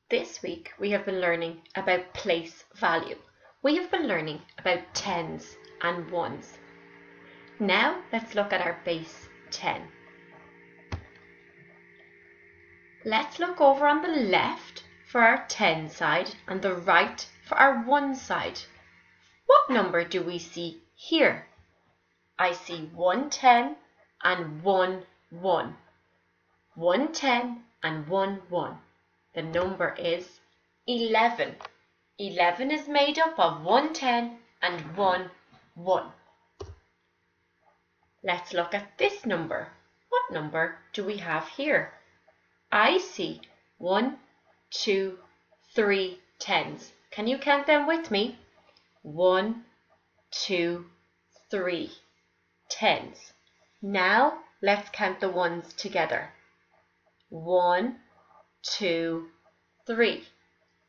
This week we have been learning about place value. We have been learning about tens and ones. Now let's look at our base 10. Let's look over on the left for our 10 side and the right for our 1 side. What number do we see here? I see 110 and 1 1. 110 and 1 1. The number is 11. 11 is made up of 110 and 1 1. Let's look at this number. What number do we have here? I see 1, 2, 3 tens. Can you count them with me? 1, 2, 3 tens. Now let's count the ones together. 1, 2, 3.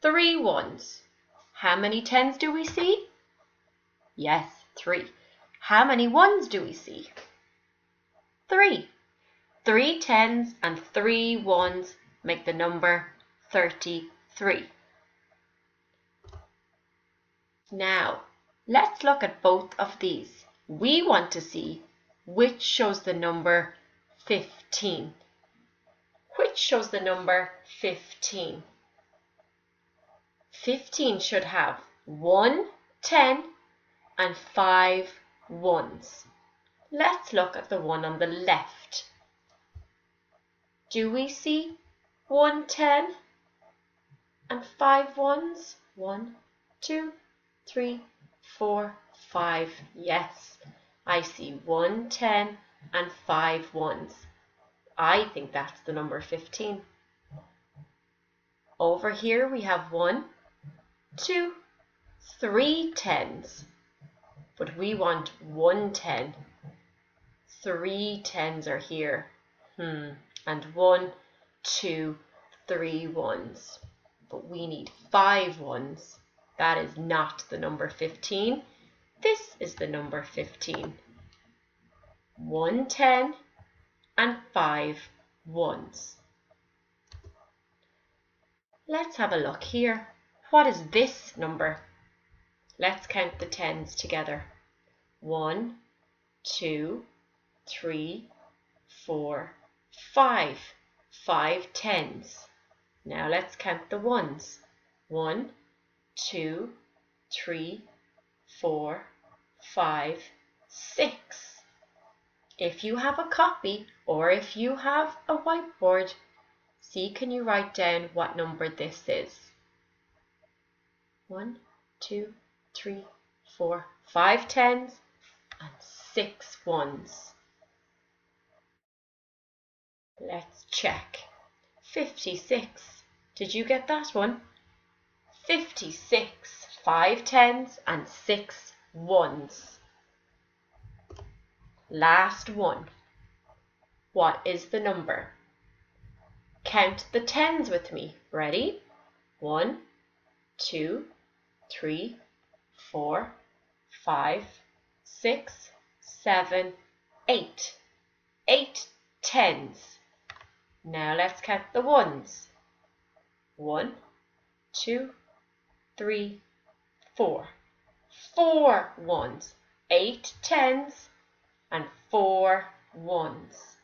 3 ones. How many tens do we see? Yes, 3. How many ones do we see? 3. 3 tens and 3 ones make the number 33. Now, let's look at both of these. We want to see which shows the number 15. Which shows the number 15? 15 should have 1 10 and 5 ones. Let's look at the one on the left. Do we see 1 10 and 5 ones? 1, 2, 3, 4, 5. Yes, I see 1 10 and 5 ones. I think that's the number 15. Over here we have 1, 2, 3 tens. But we want 1 10. 3 tens are here. And 1, 2, 3 ones. But we need 5 ones. That is not the number 15. This is the number 15. 1 10 and 5 ones. Let's have a look here. What is this number? Let's count the tens together. 1, 2, 3, 4, 5. 5 tens. Now let's count the ones. 1, 2, 3, 4, 5, 6. If you have a copy or if you have a whiteboard, see, can you write down what number this is? 1, 2, 3, 4, 5 tens and 6 ones. Let's check. 56. Did you get that one? 56. 5 tens and 6 ones. Last one. What is the number? Count the tens with me. Ready? 1, 2, 3, 4, 5, 6, 7, 8. 8 tens. Now let's count the ones. 1, 2, 3, 4. 4 ones. 8 tens and 4 ones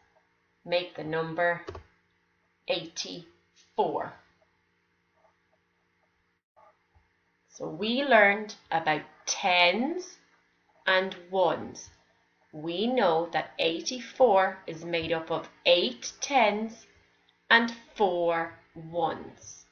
make the number 84. So we learned about tens and ones. We know that 84 is made up of 8 tens and 4 ones.